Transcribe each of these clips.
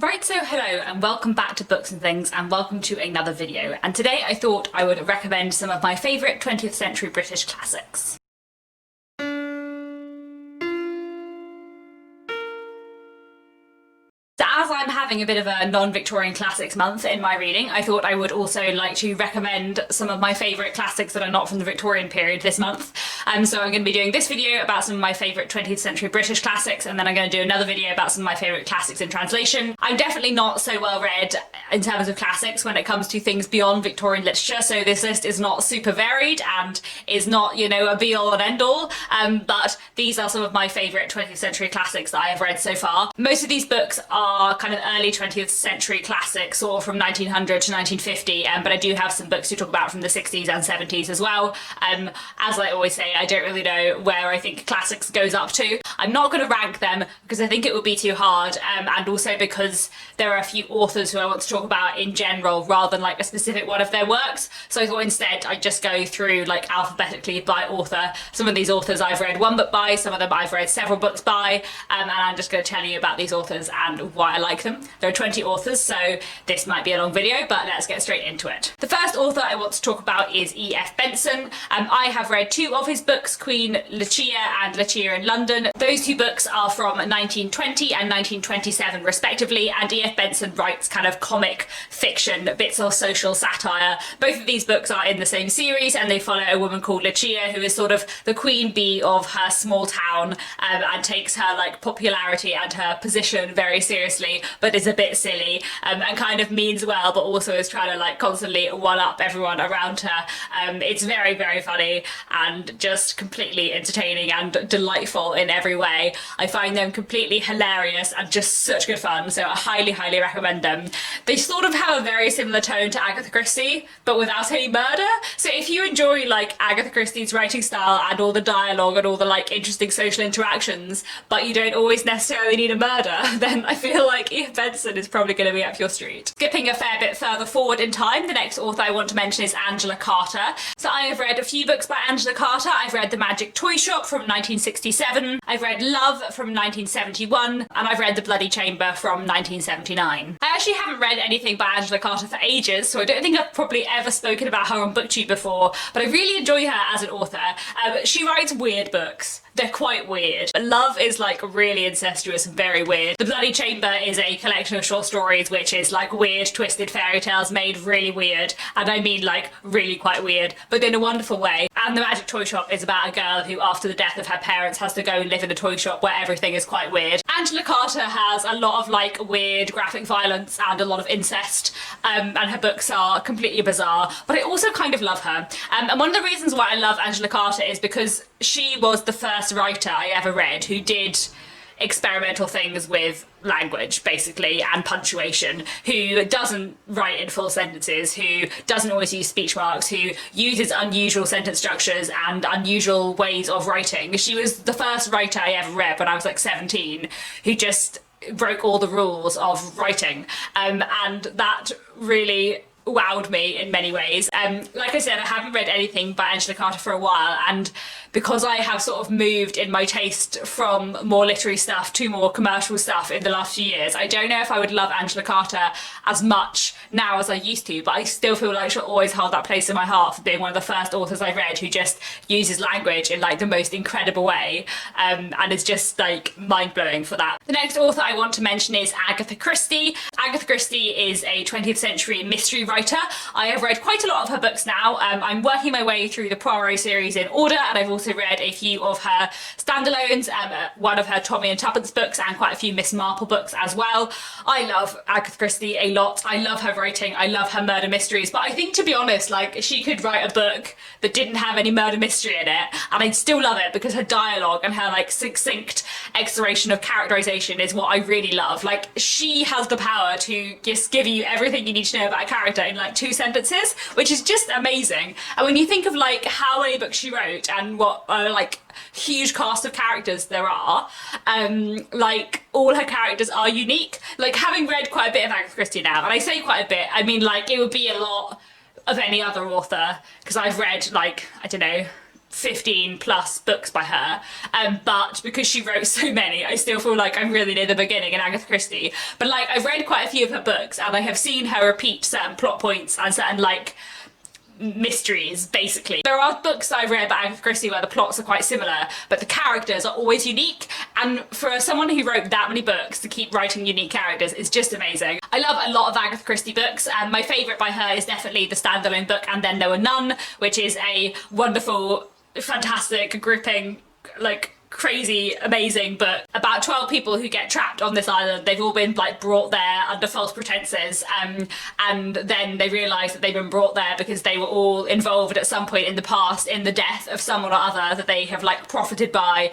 Right, so hello and welcome back to Books and Things and welcome to another video. And today I thought I would recommend some of my favourite 20th century British classics. So as I'm having a bit of a non-Victorian classics month in my reading, I thought I would also like to recommend some of my favourite classics that are not from the Victorian period this month. So I'm going to be doing this video about some of my favourite 20th century British classics, and then I'm going to do another video about some of my favourite classics in translation. I'm definitely not so well read in terms of classics when it comes to things beyond Victorian literature, so this list is not super varied and is not, you know, a be-all and end-all, but these are some of my favourite 20th century classics that I have read so far. Most of these books are kind of early 20th century classics, or from 1900 to 1950, but I do have some books to talk about from the 60s and 70s as well. As I always say, I don't really know where I think classics goes up to. I'm not going to rank them because I think it would be too hard, and also because there are a few authors who I want to talk about in general rather than like a specific one of their works. So I thought instead I'd just go through like alphabetically by author. Some of these authors I've read one book by, some of them I've read several books by, and I'm just going to tell you about these authors and why I like them. There are 20 authors, so this might be a long video, but let's get straight into it. The first author I want to talk about is F Benson. I have read two of his books, Queen Lucia and Lucia in London. Those two books are from 1920 and 1927 respectively, and F Benson writes kind of comic fiction, bits of social satire. Both of these books are in the same series, and they follow a woman called Lucia who is sort of the queen bee of her small town, and takes her like popularity and her position very seriously, but is a bit silly, and kind of means well, but also is trying to like constantly one-up everyone around her. It's very, very funny and just completely entertaining and delightful in every way. I find them completely hilarious and just such good fun, so I highly, highly recommend them. They sort of have a very similar tone to Agatha Christie, but without any murder. So if you enjoy like Agatha Christie's writing style and all the dialogue and all the like interesting social interactions, but you don't always necessarily need a murder, then I feel like F Benson is probably going to be up your street. Skipping a fair bit further forward in time, the next author I want to mention is Angela Carter. So I have read a few books by Angela Carter. I've read The Magic Toy Shop from 1967, I've read Love from 1971, and I've read The Bloody Chamber from 1979. I actually haven't read anything by Angela Carter for ages, so I don't think I've probably ever spoken about her on BookTube before, but I really enjoy her as an author. She writes weird books. They're quite weird. Love is like really incestuous and very weird. The Bloody Chamber is a collection of short stories which is like weird, twisted fairy tales made really weird, and I mean like really quite weird, but in a wonderful way. And The Magic Toy Shop is about a girl who, after the death of her parents, has to go and live in a toy shop where everything is quite weird. Angela Carter has a lot of like weird graphic violence and a lot of incest, and her books are completely bizarre, but I also kind of love her. And one of the reasons why I love Angela Carter is because she was the first writer I ever read who did experimental things with language basically and punctuation, who doesn't write in full sentences, who doesn't always use speech marks, who uses unusual sentence structures and unusual ways of writing. She was the first writer I ever read when I was like 17 who just broke all the rules of writing, and that really wowed me in many ways. Like I said, I haven't read anything by Angela Carter for a while, and because I have sort of moved in my taste from more literary stuff to more commercial stuff in the last few years, I don't know if I would love Angela Carter as much now as I used to, but I still feel like she'll always hold that place in my heart for being one of the first authors I read who just uses language in like the most incredible way, and is just like mind-blowing for that. The next author I want to mention is Agatha Christie. Agatha Christie is a 20th century mystery writer. I have read quite a lot of her books now. I'm working my way through the Poirot series in order, and I've also read a few of her standalones, one of her Tommy and Tuppence books, and quite a few Miss Marple books as well. I love Agatha Christie a lot. I love her writing, I love her murder mysteries, but I think, to be honest, like, she could write a book that didn't have any murder mystery in it and I'd still love it, because her dialogue and her like succinct exploration of characterization is what I really love. Like, she has the power to just give you everything you need to know about a character in like 2 sentences, which is just amazing. And when you think of like how many books she wrote and what like huge cast of characters there are, like all her characters are unique. Like, having read quite a bit of Agatha Christie now, and I say quite a bit, I mean like it would be a lot of any other author, because I've read like, I don't know, 15 plus books by her, but because she wrote so many, I still feel like I'm really near the beginning in Agatha Christie. But like, I've read quite a few of her books and I have seen her repeat certain plot points and certain like mysteries, basically. There are books that I've read by Agatha Christie where the plots are quite similar, but the characters are always unique, and for someone who wrote that many books to keep writing unique characters is just amazing. I love a lot of Agatha Christie books, and my favourite by her is definitely the standalone book And Then There Were None, which is a wonderful, fantastic, gripping, like crazy, amazing book about 12 people who get trapped on this island. They've all been like brought there under false pretenses, and then they realise that they've been brought there because they were all involved at some point in the past in the death of someone or other that they have like profited by,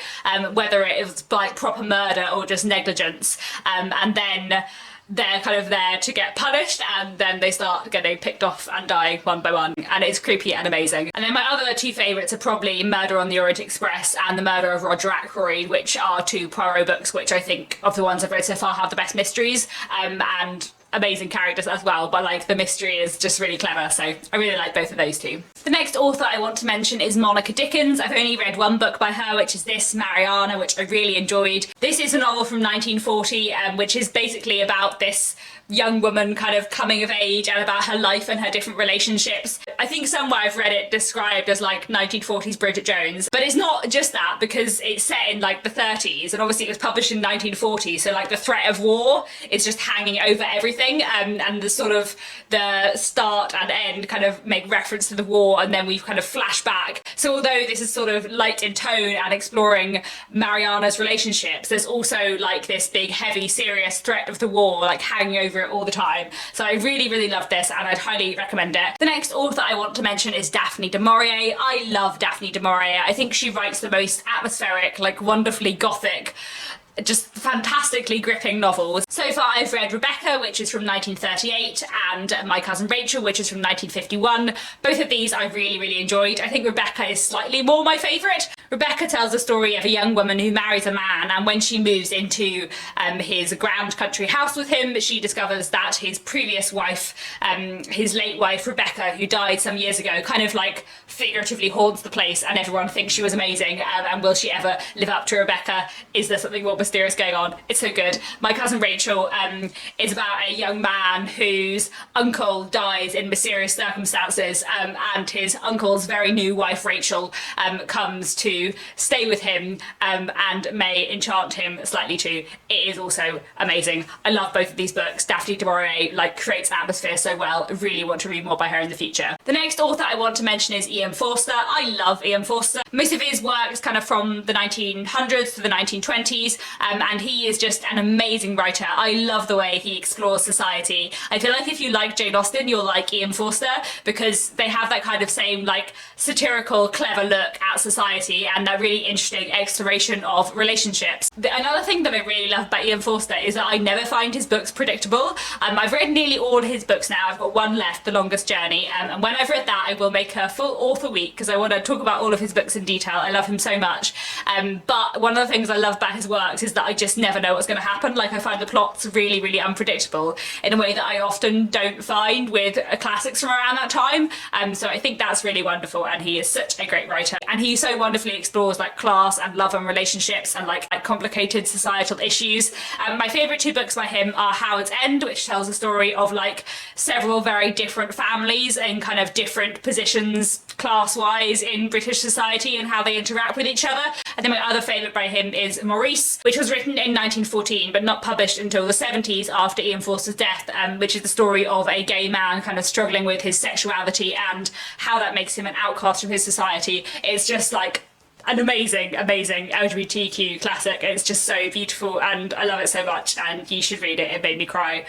whether it was like proper murder or just negligence, and then they're kind of there to get punished, and then they start getting picked off and dying one by one, and it's creepy and amazing. And then my other two favourites are probably Murder on the Orient Express and The Murder of Roger Ackroyd, which are two Poirot books which I think of the ones I've read so far have the best mysteries, and amazing characters as well, but like the mystery is just really clever, so I really like both of those two. The next author I want to mention is Monica Dickens. I've only read one book by her, which is this, Mariana, which I really enjoyed. This is a novel from 1940, which is basically about this young woman kind of coming of age and about her life and her different relationships. I think somewhere I've read it described as like 1940s Bridget Jones, but it's not just that, because it's set in like the 30s, and obviously it was published in 1940, so like the threat of war is just hanging over everything, and the sort of the start and end kind of make reference to the war, and then we've kind of flash back. So although this is sort of light in tone and exploring Mariana's relationships, there's also like this big heavy serious threat of the war like hanging over it all the time. So I really loved this, and I'd highly recommend it. The next author I want to mention is Daphne du Maurier. I love Daphne du Maurier. I think she writes the most atmospheric, like wonderfully gothic, just fantastically gripping novels. So far I've read Rebecca, which is from 1938, and My Cousin Rachel, which is from 1951. Both of these I really enjoyed. I think Rebecca is slightly more my favourite. Rebecca tells the story of a young woman who marries a man, and when she moves into his grand country house with him, she discovers that his previous wife, his late wife Rebecca, who died some years ago, kind of like figuratively haunts the place, and everyone thinks she was amazing, and will she ever live up to Rebecca? Is there something more mysterious going on? It's so good. My Cousin Rachel is about a young man whose uncle dies in mysterious circumstances, and his uncle's very new wife Rachel comes to stay with him, and may enchant him slightly too. It is also amazing. I love both of these books. Daphne du Maurier like creates atmosphere so well. I really want to read more by her in the future. The next author I want to mention is E.M. Forster. I love E.M. Forster. Most of his work is kind of from the 1900s to the 1920s, and he is just an amazing writer. I love the way he explores society. I feel like if you like Jane Austen, you'll like E.M. Forster, because they have that kind of same like satirical, clever look at society and that really interesting exploration of relationships. Another thing that I really love about Ian Forster is that I never find his books predictable. I've read nearly all his books now. I've got one left, The Longest Journey, and when I've read that I will make a full author week because I want to talk about all of his books in detail. I love him so much. But one of the things I love about his works is that I just never know what's going to happen. Like, I find the plots really unpredictable in a way that I often don't find with classics from around that time. So I think that's really wonderful, and he is such a great writer, and he so wonderfully explores like class and love and relationships and like complicated societal issues. My favourite two books by him are Howard's End, which tells a story of like several very different families in kind of different positions class-wise in British society and how they interact with each other. And then my other favourite by him is Maurice, which was written in 1914 but not published until the 70s after Ian Forster's death, which is the story of a gay man kind of struggling with his sexuality and how that makes him an outcast from his society. It's just like an amazing LGBTQ classic. It's just so beautiful and I love it so much, and you should read it. It made me cry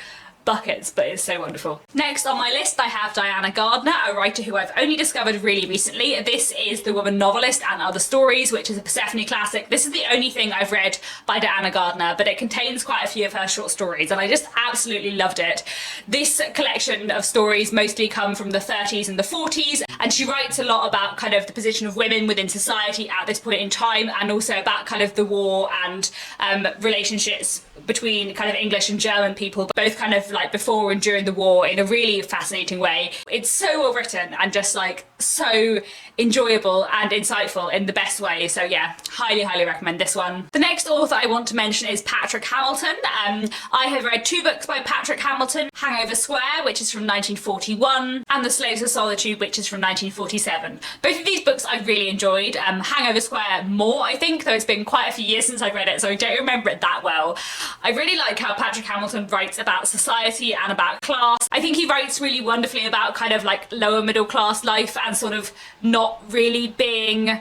buckets, but it's so wonderful. Next on my list I have Diane Gardner, a writer who I've only discovered really recently. This is The Woman Novelist and Other Stories, which is a Persephone classic. This is the only thing I've read by Diane Gardner, but it contains quite a few of her short stories and I just absolutely loved it. This collection of stories mostly come from the 30s and the 40s, and she writes a lot about kind of the position of women within society at this point in time, and also about kind of the war and relationships between kind of English and German people, both kind of like before and during the war, in a really fascinating way. It's so well written and just like so enjoyable and insightful in the best way. So yeah, highly recommend this one. The next author I want to mention is Patrick Hamilton. I have read 2 books by Patrick Hamilton, Hangover Square, which is from 1941, and The Slaves of Solitude, which is from 1947. Both of these books I really enjoyed. Hangover Square more, I think, though it's been quite a few years since I read it, so I don't remember it that well. I really like how Patrick Hamilton writes about society and about class. I think he writes really wonderfully about kind of like lower middle class life and sort of not really being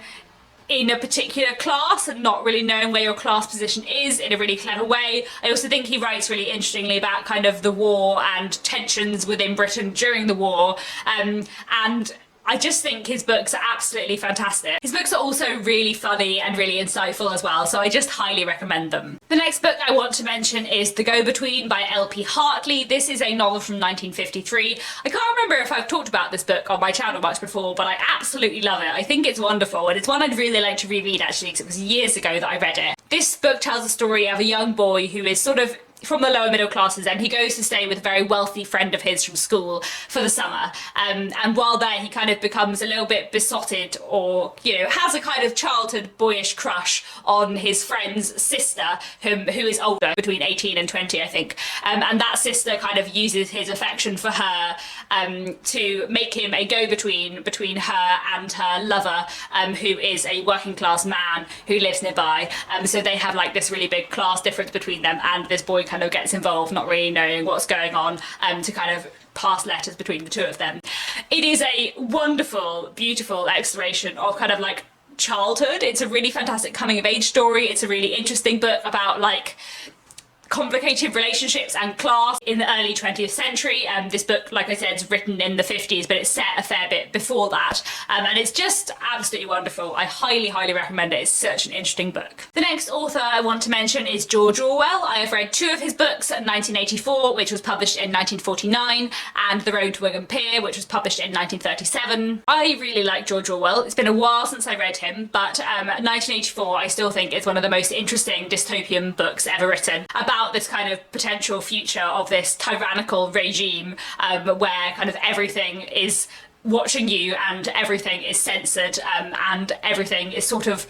in a particular class and not really knowing where your class position is in a really clever way. I also think he writes really interestingly about kind of the war and tensions within Britain during the war, and I just think his books are absolutely fantastic. His books are also really funny and really insightful as well, so I just highly recommend them. The next book I want to mention is The Go-Between by P Hartley. This is a novel from 1953. I can't remember if I've talked about this book on my channel much before, but I absolutely love it. I think it's wonderful, and it's one I'd really like to reread actually, because it was years ago that I read it. This book tells the story of a young boy who is sort of from the lower middle classes, and he goes to stay with a very wealthy friend of his from school for the summer, and while there he kind of becomes a little bit besotted, or has a kind of childhood boyish crush on his friend's sister, who is older, between 18 and 20 I think, and that sister kind of uses his affection for her to make him a go-between between her and her lover, who is a working class man who lives nearby. So they have like this really big class difference between them, and this boy kind of gets involved, not really knowing what's going on, to kind of pass letters between the two of them. It is a wonderful, beautiful exploration of kind of like childhood. It's a really fantastic coming of age story. It's a really interesting book about like complicated relationships and class in the early 20th century. This book, like I said, is written in the 50s, but it's set a fair bit before that, and it's just absolutely wonderful. I highly recommend it. It's such an interesting book. The next author I want to mention is George Orwell. I have read 2 of his books, 1984, which was published in 1949, and The Road to Wigan Pier, which was published in 1937. I really like George Orwell. It's been a while since I read him, but 1984 I still think is one of the most interesting dystopian books ever written, about this kind of potential future of this tyrannical regime, where kind of everything is watching you and everything is censored, and everything is sort of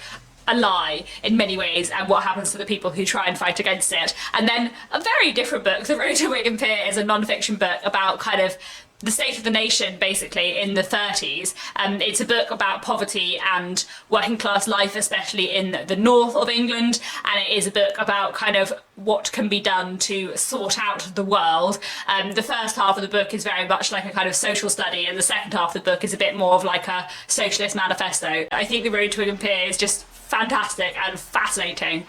a lie in many ways, and what happens to the people who try and fight against it. And then a very different book, The Road to Wigan Pier, is a non-fiction book about kind of the state of the nation basically in the 30s. It's a book about poverty and working class life, especially in the north of England, and it is a book about kind of what can be done to sort out the world. The first half of the book is very much like a kind of social study, and the second half of the book is a bit more of like a socialist manifesto. I think The Road to Wigan Pier is just fantastic and fascinating.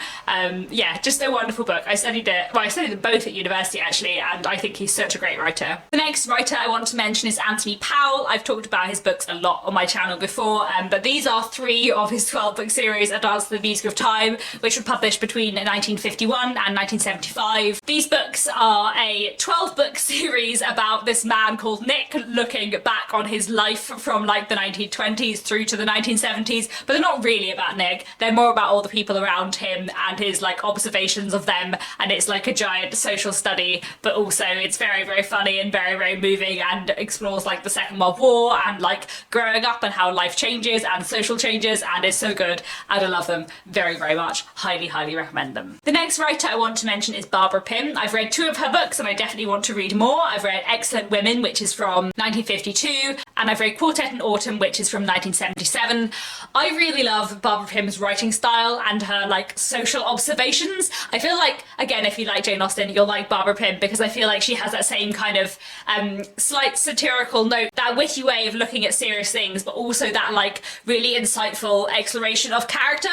Yeah, just a wonderful book. I studied them both at university actually, and I think he's such a great writer. The next writer I want to mention is Anthony Powell. I've talked about his books a lot on my channel before, but these are 3 of his 12-book series, A Dance to the Music of Time, which were published between 1951 and 1975. These books are a 12-book series about this man called Nick looking back on his life from like the 1920s through to the 1970s, but they're not really about Nick. They're more about all the people around him and his like observations of them, and it's like a giant social study, but also it's very funny and very moving, and explores like the Second World War and like growing up and how life changes and social changes, and it's so good, and I love them very much. Highly recommend them. The next writer I want to mention is Barbara Pym. I've read 2 of her books and I definitely want to read more. I've read Excellent Women, which is from 1952, and I've read Quartet in Autumn, which is from 1977. I really love Barbara Pym's writing style and her like social observations. I feel like, again, if you like Jane Austen, you'll like Barbara Pym, because I feel like she has that same kind of slight satirical note, that witty way of looking at serious things, but also that like really insightful exploration of character.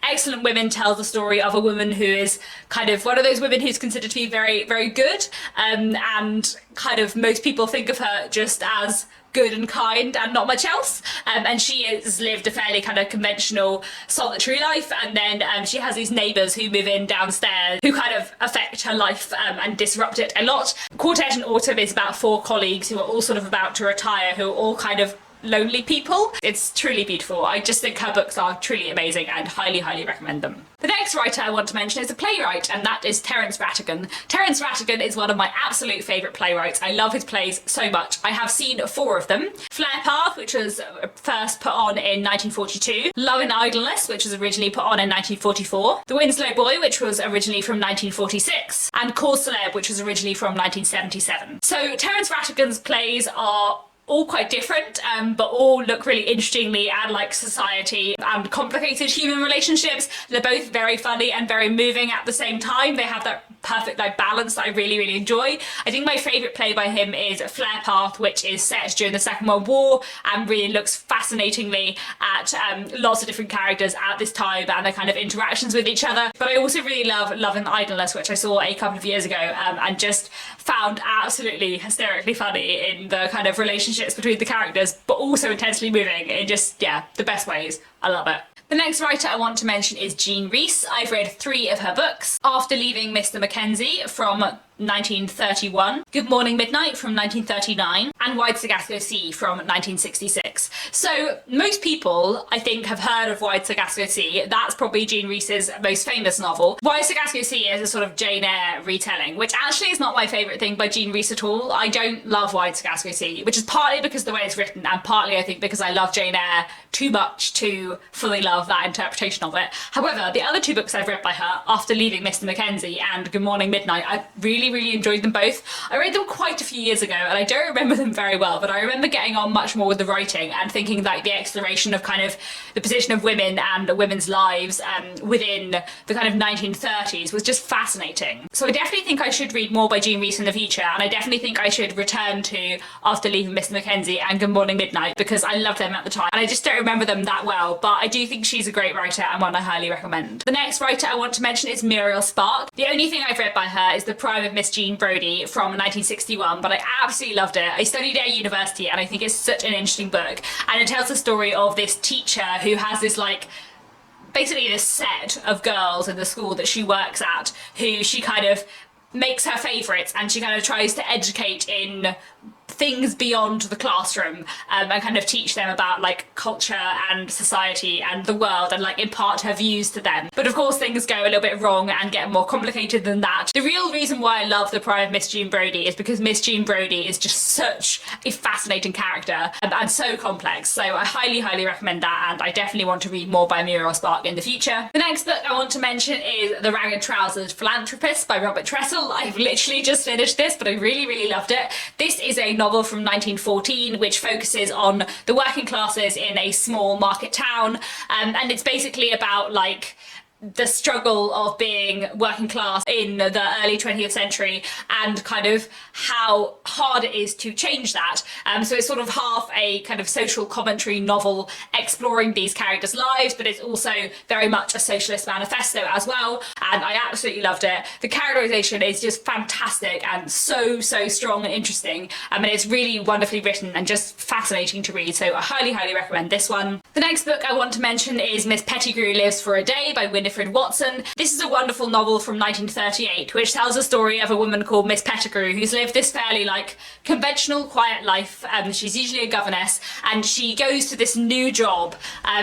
Excellent Women tells the story of a woman who is kind of one of those women who's considered to be very good, and kind of most people think of her just as good and kind and not much else, and she has lived a fairly kind of conventional solitary life, and then she has these neighbours who move in downstairs who kind of affect her life and disrupt it a lot. Quartet in Autumn is about 4 colleagues who are all sort of about to retire, who are all kind of lonely people. It's truly beautiful. I just think her books are truly amazing and highly, highly recommend them. The next writer I want to mention is a playwright, and that is Terence Ratigan. Terence Ratigan is one of my absolute favourite playwrights. I love his plays so much. I have seen 4 of them. Flare Path, which was first put on in 1942. Love and Idleness, which was originally put on in 1944. The Winslow Boy, which was originally from 1946. And Cause Célèbre, which was originally from 1977. So Terence Ratigan's plays are all quite different, but all look really interestingly at like society and complicated human relationships. They're both very funny and very moving at the same time. They have that perfect like balance that I really, really enjoy. I think my favourite play by him is Flare Path, which is set during the Second World War and really looks fascinatingly at lots of different characters at this time and their kind of interactions with each other. But I also really love Love and Idleness, which I saw a couple of years ago and just found absolutely hysterically funny in the kind of relationships between the characters, but also intensely moving in just, yeah, the best ways. I love it. The next writer I want to mention is Jean Rhys. I've read 3 of her books. After Leaving Mr. Mackenzie from 1931, Good Morning Midnight from 1939, and Wide Sargasso Sea from 1966. So most people, I think, have heard of Wide Sargasso Sea. That's probably Jean Rhys's most famous novel. Wide Sargasso Sea is a sort of Jane Eyre retelling, which actually is not my favourite thing by Jean Rhys at all. I don't love Wide Sargasso Sea, which is partly because of the way it's written and partly I think because I love Jane Eyre too much to fully love that interpretation of it. However, the other 2 books I've read by her, After Leaving Mr. Mackenzie and Good Morning Midnight, I really enjoyed them both. I read them quite a few years ago and I don't remember them very well, but I remember getting on much more with the writing and thinking that the exploration of kind of the position of women and women's lives within the kind of 1930s was just fascinating. So I definitely think I should read more by Jean Rhys in the future, and I definitely think I should return to After Leaving Mr. Mackenzie and Good Morning Midnight because I loved them at the time and I just don't remember them that well, but I do think she's a great writer and one I highly recommend. The next writer I want to mention is Muriel Spark. The only thing I've read by her is The Prime of Miss Jean Brodie from 1961, but I absolutely loved it. I studied at university and I think it's such an interesting book, and it tells the story of this teacher who has this like basically this set of girls in the school that she works at who she kind of makes her favourites and she kind of tries to educate in things beyond the classroom and kind of teach them about like culture and society and the world and like impart her views to them. But of course things go a little bit wrong and get more complicated than that. The real reason why I love The Prime of Miss Jean Brodie is because Miss Jean Brodie is just such a fascinating character and so complex. So I highly recommend that, and I definitely want to read more by Muriel Spark in the future. The next book I want to mention is The Ragged Trousered Philanthropist by Robert Tressel. I've literally just finished this, but I really loved it. This is a novel from 1914 which focuses on the working classes in a small market town, and it's basically about like the struggle of being working class in the early 20th century and kind of how hard it is to change that. So it's sort of half a kind of social commentary novel exploring these characters' lives, but it's also very much a socialist manifesto as well, and I absolutely loved it. The characterization is just fantastic and so strong and interesting, and it's really wonderfully written and just fascinating to read, so I highly recommend this one. The next book I want to mention is Miss Pettigrew Lives for a Day by Winifred Watson. This is a wonderful novel from 1938 which tells the story of a woman called Miss Pettigrew who's lived this fairly like conventional quiet life. She's usually a governess and she goes to this new job,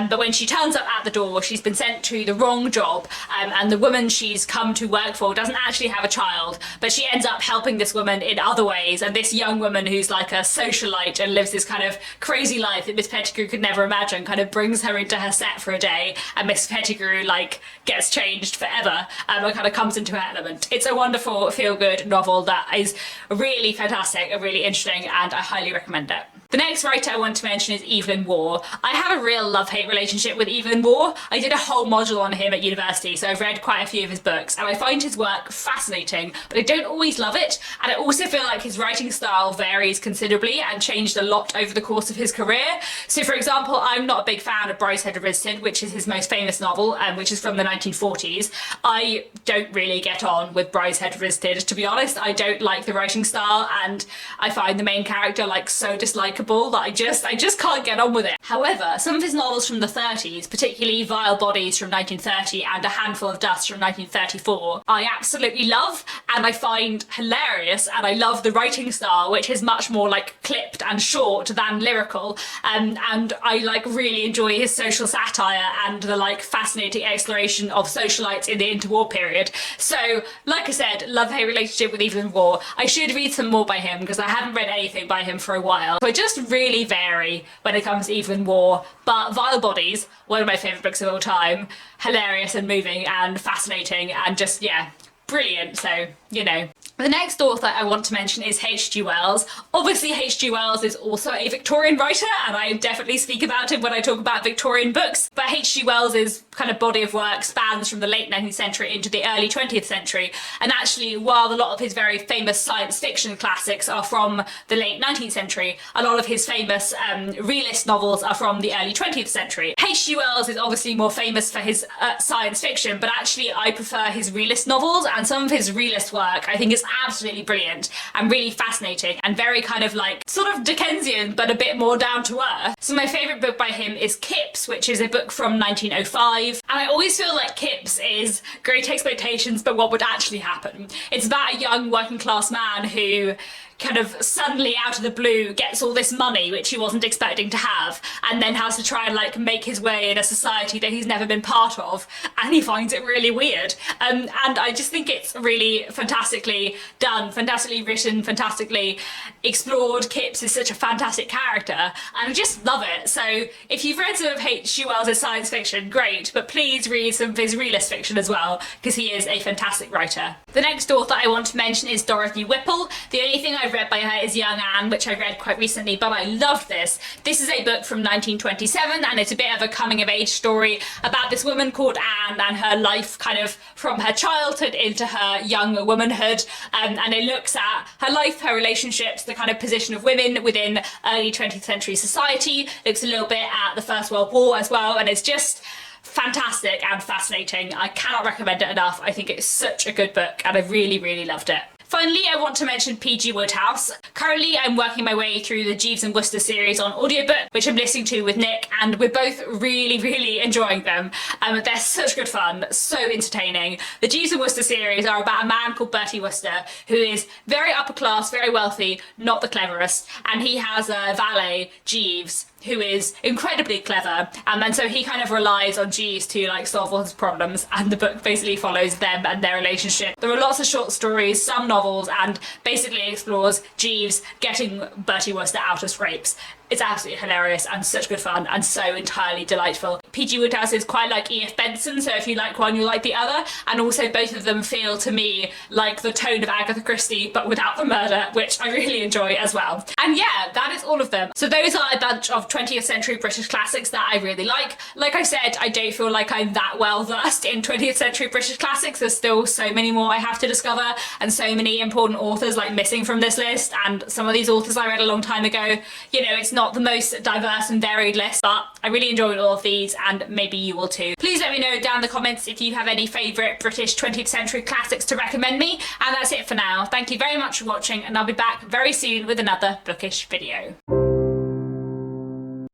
but when she turns up at the door she's been sent to the wrong job, and the woman she's come to work for doesn't actually have a child, but she ends up helping this woman in other ways, and this young woman who's like a socialite and lives this kind of crazy life that Miss Pettigrew could never imagine kind of brings her into her set for a day, and Miss Pettigrew like gets changed forever and kind of comes into her element. It's a wonderful feel-good novel that is really fantastic and really interesting, and I highly recommend it. The next writer I want to mention is Evelyn Waugh. I have a real love-hate relationship with Evelyn Waugh. I did a whole module on him at university, so I've read quite a few of his books, and I find his work fascinating, but I don't always love it, and I also feel like his writing style varies considerably and changed a lot over the course of his career. So for example, I'm not a big fan of Bryce Head, which is his most famous novel, which is from the 1940s. I don't really get on with Bryce Head, to be honest. I don't like the writing style, and I find the main character like so dislikable unlikable that I just can't get on with it. However, some of his novels from the 30s, particularly Vile Bodies from 1930 and A Handful of Dust from 1934, I absolutely love and I find hilarious, and I love the writing style, which is much more like clipped and short than lyrical, and I like really enjoy his social satire and the like fascinating exploration of socialites in the interwar period. So like I said, love-hate relationship with Evelyn Waugh. I should read some more by him because I haven't read anything by him for a while. So I just really vary when it comes to Evelyn Waugh, but Vile Bodies, one of my favourite books of all time, hilarious and moving and fascinating and just, yeah, brilliant. So, you know. The next author I want to mention is H.G. Wells. Obviously H.G. Wells is also a Victorian writer, and I definitely speak about him when I talk about Victorian books, but H.G. Wells' kind of body of work spans from the late 19th century into the early 20th century, and actually while a lot of his very famous science fiction classics are from the late 19th century, a lot of his famous realist novels are from the early 20th century. H.G. Wells is obviously more famous for his science fiction, but actually I prefer his realist novels, and some of his realist work I think is absolutely brilliant and really fascinating and very kind of like sort of Dickensian but a bit more down to earth. So my favourite book by him is Kips, which is a book from 1905, and I always feel like Kips is Great Expectations but what would actually happen. It's about a young working class man who kind of suddenly out of the blue gets all this money which he wasn't expecting to have, and then has to try and like make his way in a society that he's never been part of, and he finds it really weird, and I just think it's really fantastically done, fantastically written, fantastically explored. Kips is such a fantastic character and I just love it. So if you've read some of H.G. Wells' science fiction, great, but please read some of his realist fiction as well because he is a fantastic writer. The next author I want to mention is Dorothy Whipple. The only thing I've read by her is Young Anne, which I read quite recently, but I loved this. This is a book from 1927 and it's a bit of a coming of age story about this woman called Anne and her life kind of from her childhood into her young womanhood, and it looks at her life, her relationships, the kind of position of women within early 20th century society, looks a little bit at the First World War as well, and it's just fantastic and fascinating. I cannot recommend it enough. I think it's such a good book and I really, really loved it. Finally, I want to mention P.G. Wodehouse. Currently, I'm working my way through the Jeeves and Wooster series on audiobook, which I'm listening to with Nick, and we're both really, really enjoying them. They're such good fun, so entertaining. The Jeeves and Wooster series are about a man called Bertie Wooster, who is very upper class, very wealthy, not the cleverest, and he has a valet, Jeeves, who is incredibly clever, and so he kind of relies on Jeeves to like solve all his problems, and the book basically follows them and their relationship. There are lots of short stories, some novels, and basically explores Jeeves getting Bertie Wooster out of scrapes. It's absolutely hilarious and such good fun and so entirely delightful. P.G. Wodehouse is quite like E F Benson, so if you like one, you'll like the other, and also both of them feel to me like the tone of Agatha Christie but without the murder, which I really enjoy as well. And yeah, that is all of them. So those are a bunch of 20th century British classics that I really like. Like I said, I don't feel like I'm that well versed in 20th century British classics. There's still so many more I have to discover and so many important authors like missing from this list, and some of these authors I read a long time ago. You know, it's not the most diverse and varied list, but I really enjoyed all of these and maybe you will too. Please let me know down in the comments if you have any favourite British 20th century classics to recommend me, and that's it for now. Thank you very much for watching, and I'll be back very soon with another bookish video.